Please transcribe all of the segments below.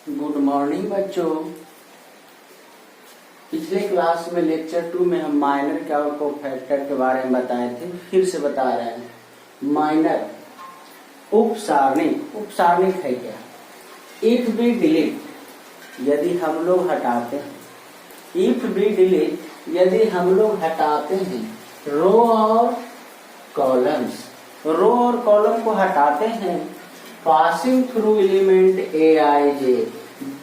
Good morning बच्चों। पिछले class में लेक्चर 2 में हम माइनर को फैक्टर के बारे में बताए थे, फिर से बता रहे हैं। माइनर उपसारणिक है क्या? इफ बी डिलीट, यदि हम लोग हटाते हैं, इफ बी डिलीट यदि हम लोग हटाते हैं रो और कॉलम्स, रो और कॉलम को हटाते हैं पासिंग थ्रू एलिमेंट ए आई जे,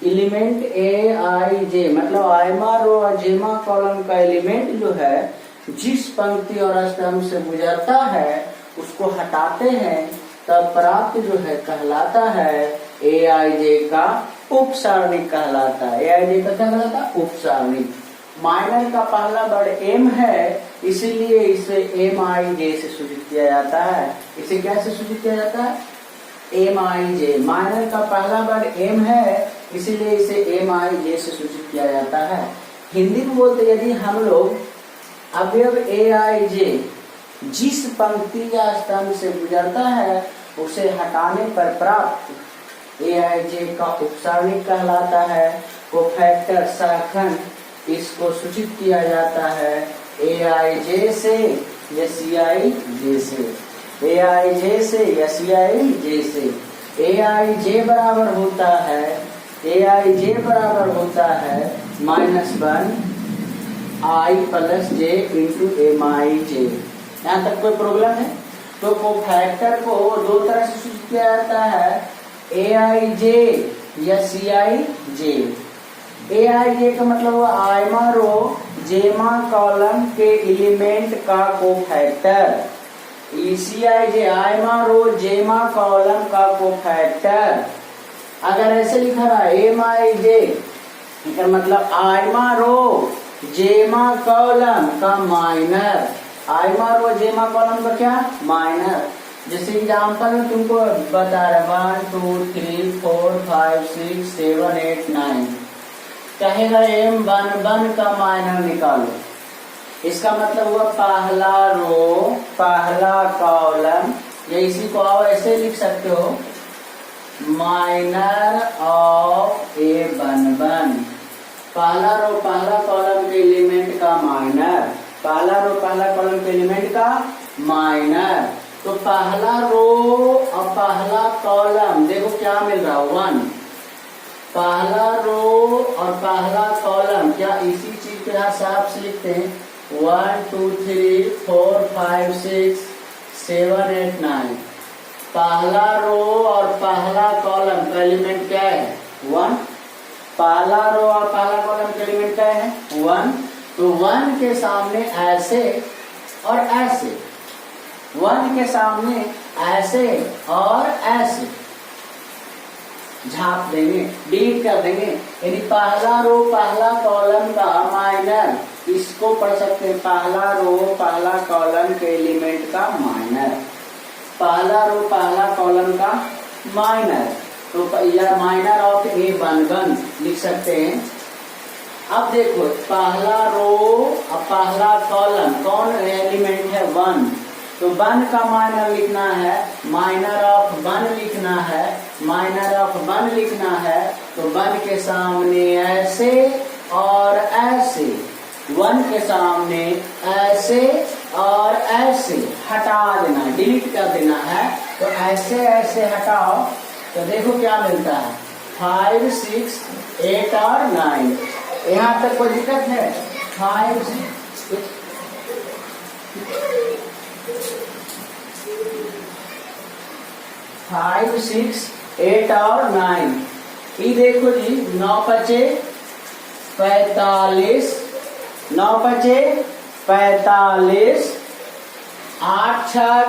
एलिमेंट ए आई जे मतलब आयमा रो और जेमा कॉलम का एलिमेंट जो है जिस पंक्ति और स्तंभ से गुजरता है उसको हटाते हैं, तब प्राप्त जो है कहलाता है ए आई जे का उपसारणिक कहलाता है। ए आई जे का क्या कहलाता है? उपसारणिक। माइनर का पहला वर्ड एम है, इसीलिए इसे एम आई जे से सूचित किया जाता है। इसे क्या से सूचित किया जाता है? एम आई जे। माइनर का पहला वर्ड एम है, इसीलिए इसे एम आई जे से सूचित किया जाता है। हिंदी में बोलते यदि हम लोग अवयव ए आई जे जिस पंक्ति या स्तंभ से गुजरता है उसे हटाने पर प्राप्त ए आई जे का उपसारणिक कहलाता है। वो फैक्टर सहखंड इसको सूचित किया जाता है ए आई जे से या सी आई जे से। ए आई जे से या सी आई जे से। ए आई जे बराबर होता है, ए आई जे बराबर होता है -1 आई प्लस जे इंटू एम आई जे। यहाँ तक कोई प्रॉब्लम है? तो फैक्टर को दो तरह से सूचित किया जाता है, ए आई जे या सी आई जे। ए आई जे का मतलब वो आयमा रो जेमा कॉलम के एलिमेंट का कोफैक्टर। सी आई जे आयमा रो जेमा कॉलम का कोफैक्टर। अगर ऐसे लिखा रहा एम आई जे इसका मतलब आयमा रो जेमा कॉलम का माइनर। आयमा रो जेमा कॉलम का क्या? माइनर। जैसे एग्जाम्पल में तुमको बता रहा 1 2 3 4 5 6 7 8 9 कहेगा एम वन का माइनर निकालो। इसका मतलब हुआ पहला रो पहला कॉलम, या इसी को आप ऐसे लिख सकते हो माइनर ऑफ ए वन। पहला रो पहला कॉलम के एलिमेंट का माइनर, पहला रो पहला कॉलम के एलिमेंट का माइनर। तो पहला रो और पहला कॉलम देखो क्या मिल रहा है 1। पहला रो और पहला कॉलम क्या इसी चीज के हिसाब से लिखते हैं 1 2 3 4 5 6 7 8 9। पहला रो और पहला कॉलम का एलिमेंट क्या है? 1। पहला रो और पहला कॉलम का एलिमेंट क्या है? 1। तो 1 के सामने ऐसे और ऐसे, 1 के सामने ऐसे और ऐसे झाप देंगे, डिलीट कर देंगे। यानी पहला रो पहला कॉलम का माइनर, इसको पढ़ सकते हैं पहला रो पहला कॉलम के एलिमेंट का माइनर। पहला रो पहला कॉलम का माइनर, तो या माइनर ऑफ ए वन लिख सकते हैं। अब देखो पहला रो और पहला कॉलम कौन एलिमेंट है? 1। तो 1 का माइनर लिखना है, माइनर ऑफ 1 लिखना है, माइनर ऑफ 1 लिखना है। तो 1 के सामने ऐसे और ऐसे, 1 के सामने ऐसे और ऐसे हटा देना, डिलीट कर देना है। तो ऐसे ऐसे हटाओ तो देखो क्या मिलता है 5 6 8 और 9। यहाँ तक कोई दिक्कत है? 5 6 8 और 9। ये देखो जी 9 5 45, 9 5 45, 8 6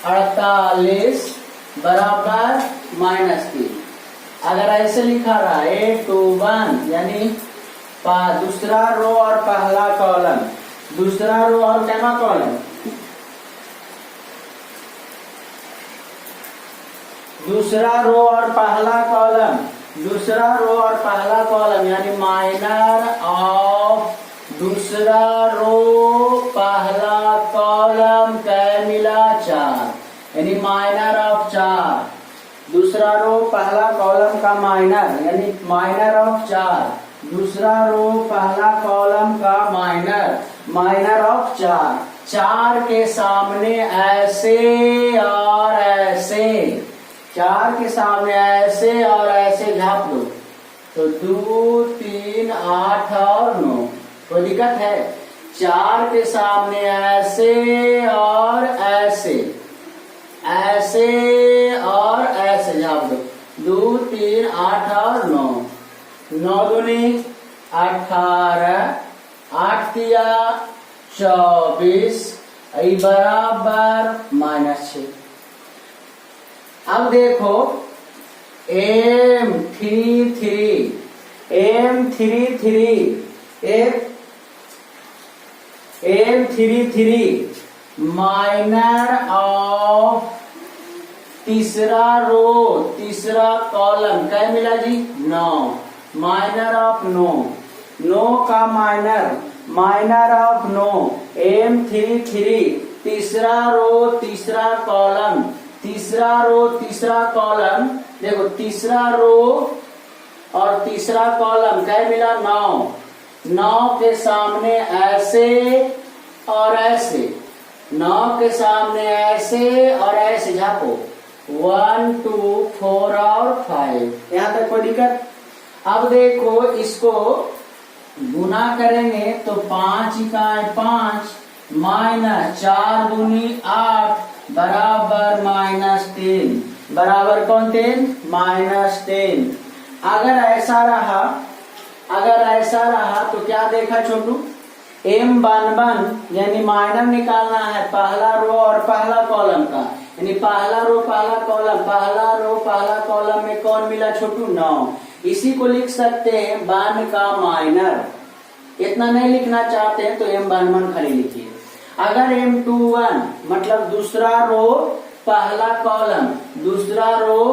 48 बराबर -3। अगर ऐसे लिखा रहा 8 2 1 यानी दूसरा रो और पहला कॉलम, दूसरा रो और पहला कॉलम, दूसरा रो और पहला कॉलम, दूसरा रो और पहला कॉलम यानी माइनर ऑफ दूसरा रो पहला कॉलम कै मिला 4, यानी माइनर ऑफ 4। दूसरा दूसरा रो पहला कॉलम का माइनर यानी माइनर ऑफ 4, दूसरा रो पहला कॉलम का माइनर ऑफ 4, 4 के सामने ऐसे और ऐसे, 4 के सामने ऐसे और ऐसे झाप दो तो 2 3 8 और 9। कोई दिक्कत है? 4 के सामने ऐसे और ऐसे, ऐसे और ऐसे झाप दो 2 3 8 और 9, 9 दूनी 18, 8 तिया 24 बराबर -6। अब देखो M33 माइनर ऑफ तीसरा रो तीसरा कॉलम क्या मिला जी? 9, माइनर ऑफ 9 का माइनर ऑफ 9 M33 तीसरा रो तीसरा कॉलम, तीसरा रो तीसरा कॉलम, देखो तीसरा रो और तीसरा कॉलम क्या मिला? 9 के सामने ऐसे और ऐसे, 9 के सामने ऐसे और ऐसे झापो 1 2 4 और 5। यहां तक कोई दिक्कत? अब देखो इसको गुना करेंगे तो 5 इकाई 5 माइनस 4 दूनी 8 बराबर -3, बराबर कौन 10? -10। अगर ऐसा रहा तो क्या देखा छोटू? M11 यानी माइनर निकालना है पहला रो और पहला कॉलम का, यानी पहला रो पहला कॉलम में कौन मिला छोटू? 9। इसी को लिख सकते हैं 1 का माइनर। इतना नहीं लिखना चाहते हैं तो M11 खाली लिखिए। अगर M21 मतलब दूसरा रो पहला कॉलम, दूसरा रो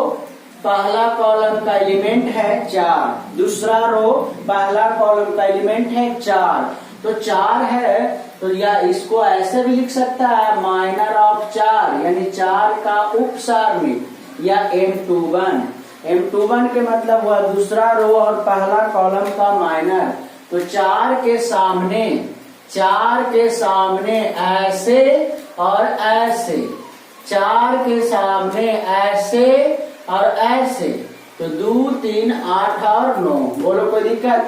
पहला कॉलम का एलिमेंट है 4, दूसरा रो पहला कॉलम का एलिमेंट है 4, तो 4 है तो या इसको ऐसे भी लिख सकता है माइनर ऑफ 4 यानी 4 का उपसारणी या M21 के मतलब हुआ दूसरा रो और पहला कॉलम का माइनर। तो 4 के सामने ऐसे और ऐसे, 4 के सामने ऐसे और ऐसे तो 2 3 8 और 9। बोलो कोई दिक्कत?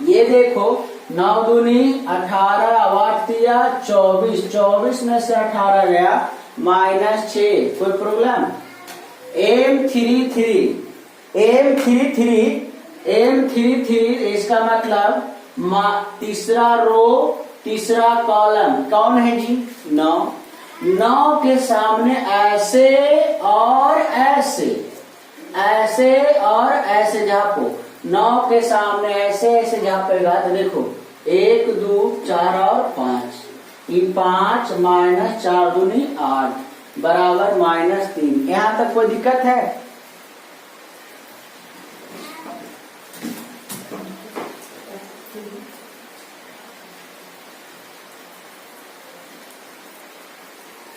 ये देखो 9 दूनी 18, 8 तिया 24, 24 में से 18 गया -6। कोई प्रॉब्लम? M33 इसका मतलब तीसरा रो तीसरा कॉलम कौन है जी? 9 के सामने ऐसे और ऐसे, ऐसे और ऐसे झापो, 9 के सामने ऐसे ऐसे झापेगा तो देखो 1 2 4 और 5, ये 5 माइनस 4 दूनी 8 बराबर -3। यहां तक कोई दिक्कत है?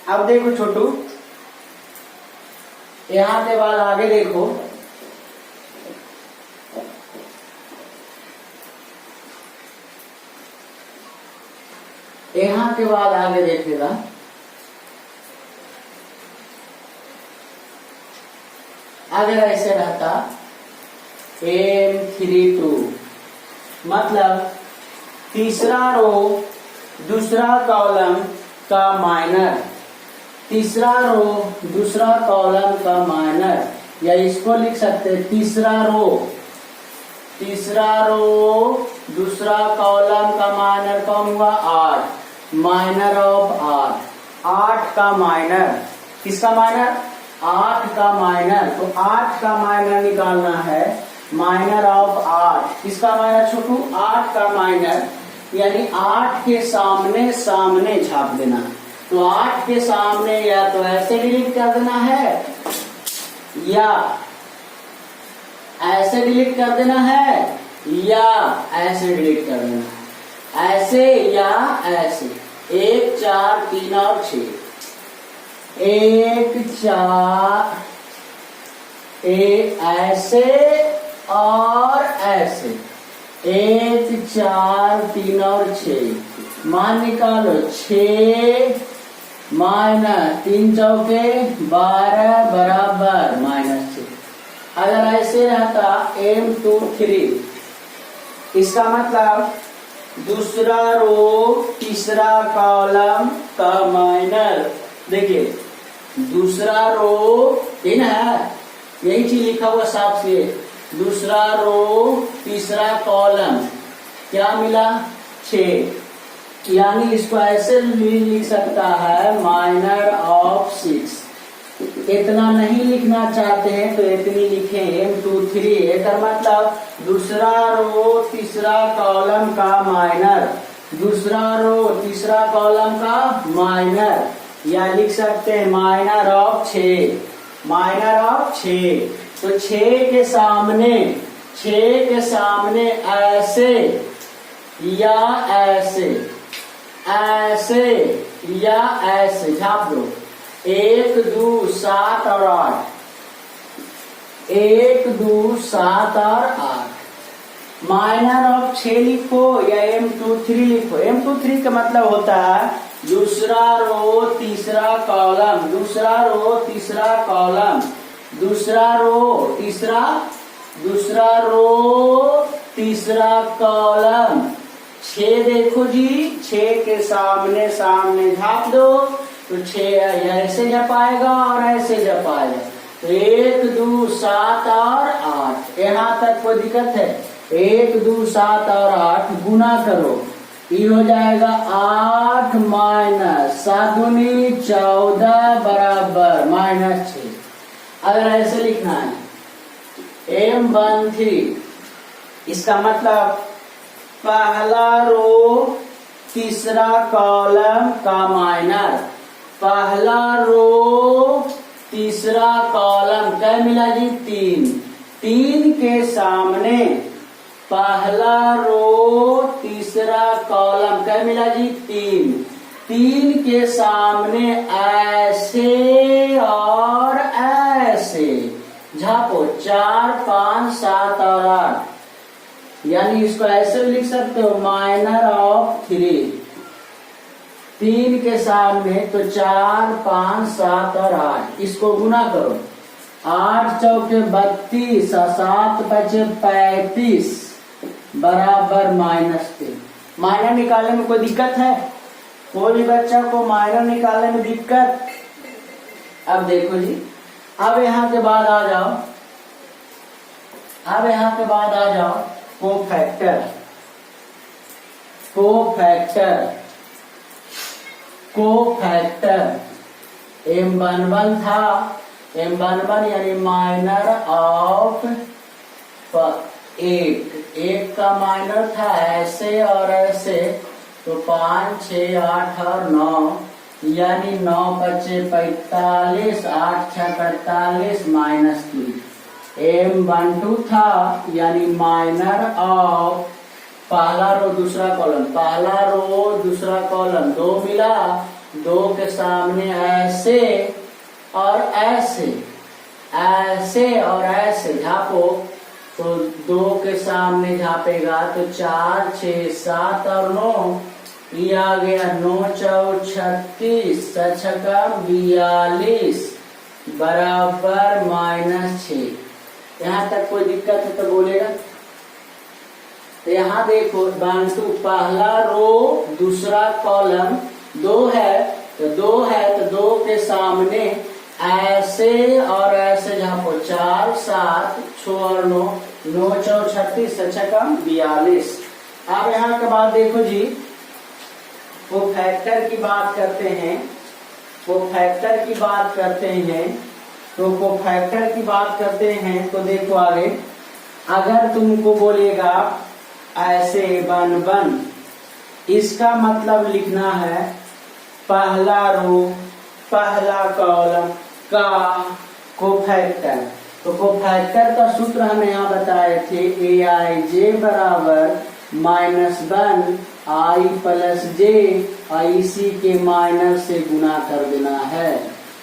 अब देखो छोटू यहां के बाद आगे देखो, यहां के बाद आगे देखेगा अगर ऐसे रहता M32 मतलब तीसरा रो दूसरा कॉलम का माइनर, तीसरा रो दूसरा कॉलम का माइनर, या इसको लिख सकते हैं तीसरा रो दूसरा कॉलम का माइनर कौन हुआ? 8, माइनर ऑफ 8 का माइनर, किसका माइनर? 8 का माइनर। तो 8 का माइनर निकालना है, माइनर ऑफ 8, किसका माइनर छोटू? 8 का माइनर यानी 8 के सामने छाप देना। तो 8 के सामने या तो ऐसे डिलीट कर देना है या ऐसे डिलीट कर देना है या ऐसे डिलीट कर देना है, ऐसे या ऐसे। 1 4 3 और 6, 1 4 ऐसे और ऐसे, 1 4 3 और 6 मान निकालो। 6 माइनस 3 चौके 12 बराबर -6। अगर ऐसे रहता M23, इसका मतलब दूसरा रो तीसरा कॉलम का माइनर। देखिए दूसरा रो ये ना है, यही चीज लिखा हुआ साफ से। दूसरा रो तीसरा कॉलम क्या मिला 6, यानी इसको ऐसे भी लिख सकता है माइनर ऑफ 6। इतना नहीं लिखना चाहते हैं तो इतनी लिखें M23। एक मतलब दूसरा रो तीसरा कॉलम का माइनर, दूसरा रो तीसरा कॉलम का माइनर, या लिख सकते हैं माइनर ऑफ 6, माइनर ऑफ 6। तो 6 के सामने ऐसे या ऐसे, ऐसे या ऐसे झाप दो। 1 2 7 और 8, 1 2 7 और 8। माइनर ऑफ 6 लिखो या M23 लिखो। M23 का मतलब होता है दूसरा रो तीसरा कॉलम, दूसरा रो तीसरा कॉलम, दूसरा रो तीसरा कॉलम। 6 देखो जी, 6 के सामने झाप दो तो 6 ऐसे झपाएगा और ऐसे झपाएगा। तो 1 2 7 और 8, यहाँ तक कोई दिक्कत है? 1 2 7 और 8 गुना करो, ये हो जाएगा 8 माइनस 7 दूनी 14 बराबर -6। अगर ऐसे लिखना है M13, इसका मतलब पहला रो तीसरा कॉलम का माइनर, पहला रो तीसरा कॉलम क्या मिला जी 3, 3 के सामने पहला रो तीसरा कॉलम क्या मिला जी 3, 3 के सामने ऐसे और ऐसे झापो 4 5 7 और 8, यानी इसको ऐसे भी लिख सकते हो माइनर ऑफ 3। 3 के सामने तो 4 5 7 और 8, इसको गुना करो। 8 चौके 32 और 7 बचे 35 बराबर -3। माइनर निकालने में कोई दिक्कत है? कोई भी बच्चा को माइनर निकालने में दिक्कत? अब देखो जी, अब यहाँ के बाद आ जाओ, कोफैक्टर। M11 था, M11 यानी माइनर ऑफ 1 का माइनर था ऐसे और ऐसे, तो 5 6 8 और 9, यानी 9 बचे 45, 8 6 45 -3। M12 था यानी माइनर ऑफ पहला रो दूसरा कॉलम, पहला रो दूसरा कॉलम 2 मिला, 2 के सामने ऐसे और ऐसे, ऐसे और ऐसे झापो तो 2 के सामने झापेगा तो 4 6 7 और 9, ये आ गया 9 4 36 42 बराबर -6। यहाँ तक कोई दिक्कत है तो बोलेगा। तो यहाँ देखो बांटू, पहला रो दूसरा कॉलम 2 है तो 2 के सामने ऐसे और ऐसे झापो 4 7 6 और 9, 9 4 36 42। अब यहाँ के बाद देखो जी, वो फैक्टर की बात करते हैं, तो फैक्टर की बात करते हैं तो देखो आगे, अगर तुमको बोलेगा ऐसे 1 इसका मतलब लिखना है पहला रो पहला कॉलम का कोफैक्टर। तो कोफैक्टर का सूत्र हम यहाँ बताए थे, AIJ बराबर -1 I + J, और इसी के माइनस से गुना कर देना है,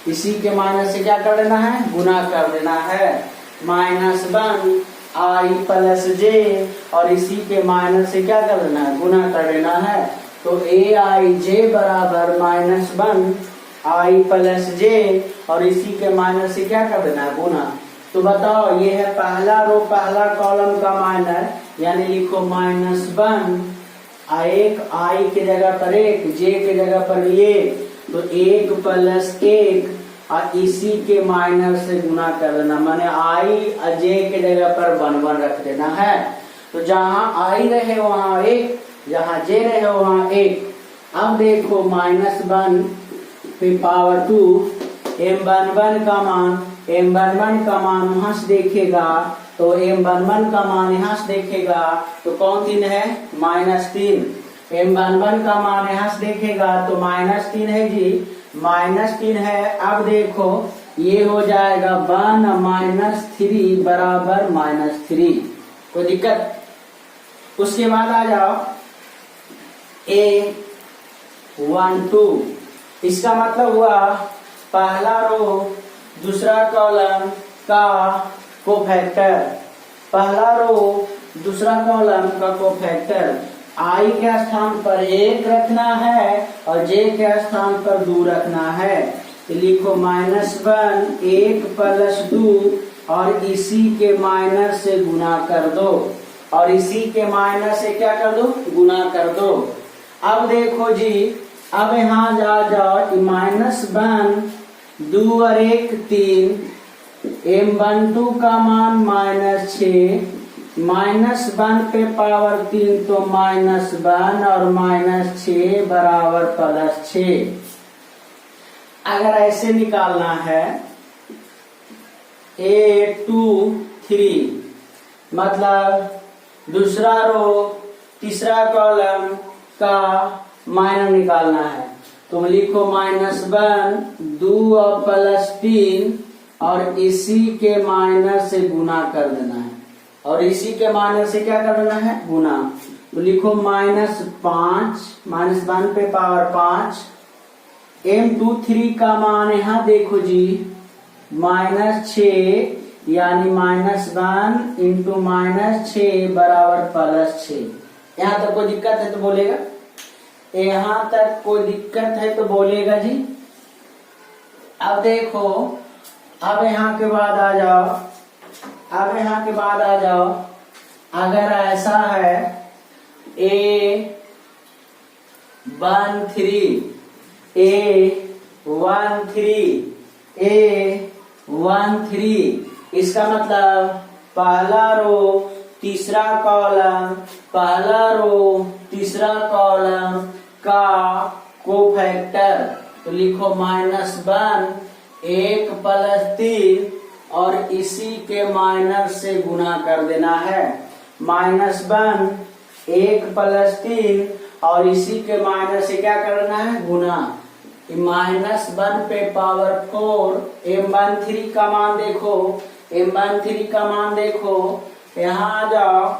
इसी के माइनस से क्या कर देना है, गुना कर देना है। -1 i प्लस जे, और इसी के माइनस से क्या कर देना है, गुना कर देना है। तो aij बराबर -1 i प्लस जे, और इसी के माइनस से क्या कर देना है, गुना। तो बताओ, ये है पहला रो पहला कॉलम का माइनस, यानी लिखो -1, एक आई के जगह पर 1, जे के जगह पर 1, तो 1 प्लस 1 और इसी के माइनस से गुना कर देना, माने आई जे के जगह पर 1 रख देना है। तो जहां आई रहे वहां 1, जहां जे रहे वहां 1। अब देखो -1 पे पावर 2, m11 का मान वहां से देखेगा, तो m11 का मान यहाँ से देखेगा तो कौन 3 है, -3। m11 का मान यहाँ से देखेगा तो -3 है जी, -3 है। अब देखो ये हो जाएगा 1 - 3 बराबर -3, कोई दिक्कत। उसके बाद आ जाओ A12, इसका मतलब हुआ पहला रो दूसरा कॉलम का कोफैक्टर, पहला रो दूसरा कॉलम का कोफैक्टर आई के स्थान पर 1 रखना है और जे के स्थान पर 2 रखना है। तो लिखो -1 1 प्लस 2 और इसी के माइनस से गुना कर दो, और इसी के माइनस से क्या कर दो, गुना कर दो। अब देखो जी, अब यहाँ जा जाओ, -1 2 और 1 3, m12 का मान -6, -1 पे पावर 3 तो -1 और -6 बराबर +6। अगर ऐसे निकालना है A23, मतलब दूसरा रो तीसरा कॉलम का माइनस निकालना है, तुम लिखो -1 2 और +3 और इसी के माइनस से गुना कर देना है, और इसी के माइनस से क्या कर देना है, गुना। तो लिखो -5 -1 पे पावर 5, m23 का मान यहाँ देखो जी -6, यानी -1 इंटू -6 बराबर +6। यहाँ तक कोई दिक्कत है तो बोलेगा, यहाँ तक कोई दिक्कत है तो बोलेगा जी। अब देखो, अब यहाँ के बाद आ जाओ, अब यहाँ के बाद आ जाओ, अगर ऐसा है A13 इसका मतलब पहला रो तीसरा कॉलम, पहला रो तीसरा कॉलम का कोफैक्टर, तो लिखो -1 1 प्लस 3 और इसी के माइनस से गुना कर देना है। -1 1 प्लस 3 और इसी के माइनस से क्या करना है, गुना। -1 पे पावर 4, m13 का मान देखो, m13 का मान देखो, यहाँ आ जाओ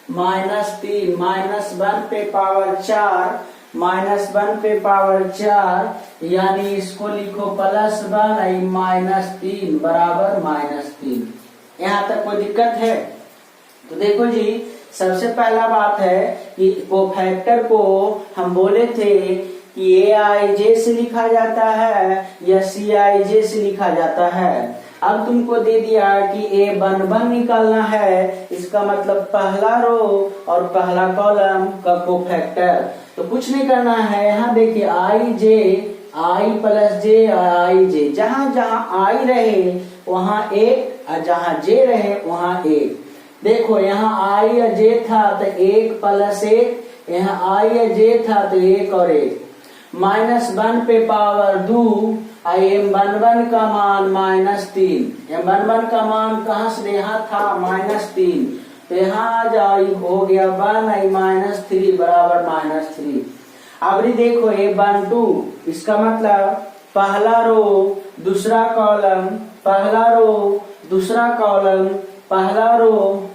-3 -1 पे पावर 4, -1 पे पावर 4, यानी इसको लिखो +1 -3 बराबर -3। यहाँ तक कोई दिक्कत है? तो देखो जी, सबसे पहला बात है कि कोफैक्टर को हम बोले थे कि AIJ से लिखा जाता है या CIJ से लिखा जाता है। अब तुमको दे दिया कि A11 निकालना है, इसका मतलब पहला रो और पहला कॉलम का कोफैक्टर। तो कुछ नहीं करना है, यहाँ देखिए I प्लस J IJ, जहां जहां I रहे वहां 1 और जहां J रहे वहां 1। देखो यहाँ I और J था तो 1 प्लस 1, यहाँ I और J था तो 1 और 1। -1 पे पावर 2, m11 का मान -3, m11 का मान कहाँ से, यहाँ था -3, तो यहाँ आ जाओ, हो गया 1 -3 बराबर -3। अब देखो A12, इसका मतलब पहला रो दूसरा कॉलम, पहला रो दूसरा कॉलम, पहला रो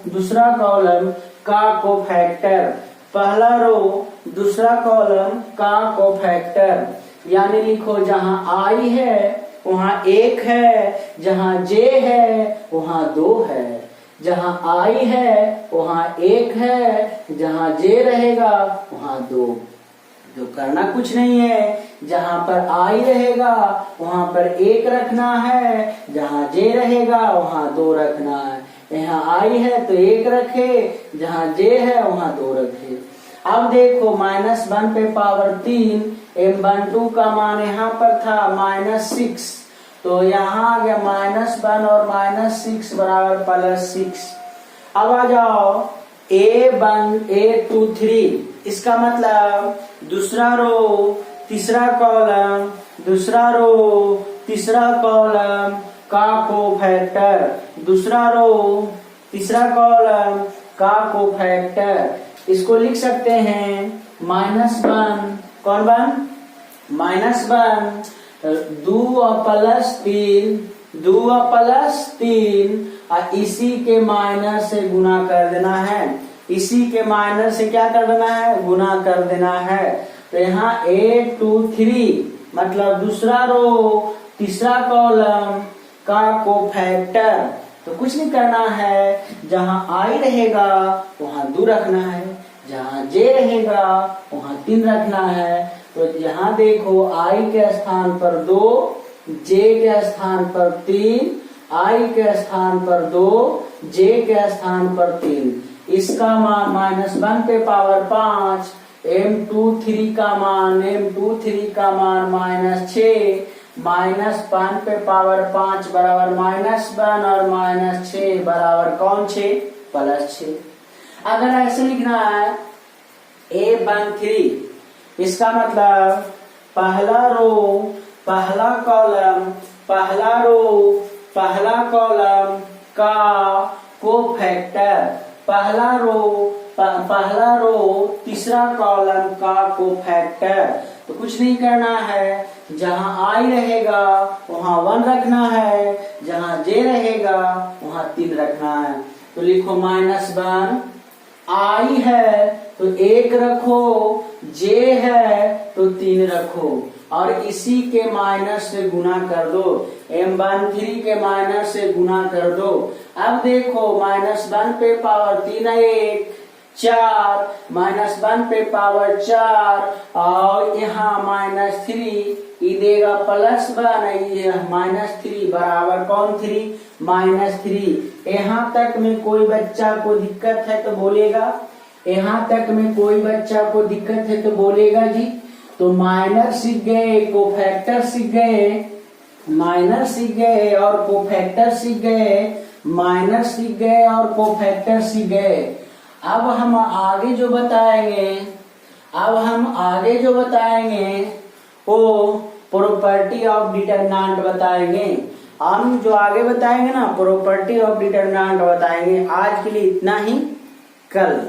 दूसरा कॉलम का कोफैक्टर, पहला रो दूसरा कॉलम का कोफैक्टर, यानी लिखो जहां I है वहाँ 1 है, जहाँ J है वहाँ 2 है, जहाँ I है वहाँ 1 है, जहाँ J रहेगा वहाँ 2। जो करना कुछ नहीं है, जहाँ पर I रहेगा वहाँ पर 1 रखना है, जहाँ J रहेगा वहाँ 2 रखना है। यहाँ I है तो 1 रखे, जहाँ J है वहाँ 2 रखे। अब देखो -1 पे पावर 3, M12 का मान यहाँ पर था -6, तो यहाँ आ गया -1 और -6 बराबर +6। अब आ जाओ A23, इसका मतलब दूसरा रो तीसरा कॉलम, दूसरा रो तीसरा कॉलम का कोफैक्टर, दूसरा रो तीसरा कॉलम का कोफैक्टर, इसको लिख सकते हैं -1, कौन बन -1 2 प्लस 3 और इसी के माइनस से गुना कर देना है, इसी के माइनस से क्या कर देना है, गुना कर देना है। तो यहाँ A23 मतलब दूसरा रो तीसरा कॉलम का कोफैक्टर, तो कुछ नहीं करना है, जहाँ I रहेगा वहाँ 2 रखना है, जहाँ J रहेगा वहाँ 3 रखना है। तो यहाँ देखो I के स्थान पर 2, J के स्थान पर 3, I के स्थान पर 2, J के स्थान पर 3। इसका मान -1 पे पावर 5, M23 का मान -6, -5 पे पावर 5 बराबर -1 और -6 बराबर कौन 6 +6। अगर ऐसे लिखना है A13, इसका मतलब पहला रो पहला कॉलम का कोफैक्टर, पहला रो तीसरा कॉलम का कोफैक्टर, तो कुछ नहीं करना है, जहाँ I रहेगा वहाँ 1 रखना है, जहाँ J रहेगा वहाँ 3 रखना है। तो लिखो -1, I है तो 1 रखो, J है तो 3 रखो और इसी के माइनस से गुना कर दो, M13 के माइनस से गुना कर दो। अब देखो -1 पे पावर 3 1 4, -1 पे पावर 4 और यहाँ -3 ये देगा +1, ये -3 बराबर कौन 3 -3। यहाँ तक में कोई बच्चा को दिक्कत है तो बोलेगा, यहाँ तक में कोई बच्चा को दिक्कत है तो बोलेगा जी। तो माइनर सीख गए, कोफैक्टर सीख गए, माइनर सीख गए और कोफैक्टर सीख गए, माइनर सीख गए और कोफैक्टर सीख गए। अब हम आगे जो बताएंगे वो प्रॉपर्टी ऑफ डिटरमिनेंट बताएंगे। हम जो आगे बताएंगे ना प्रॉपर्टी ऑफ डिटरमिनेंट बताएंगे। आज के लिए इतना ही, कल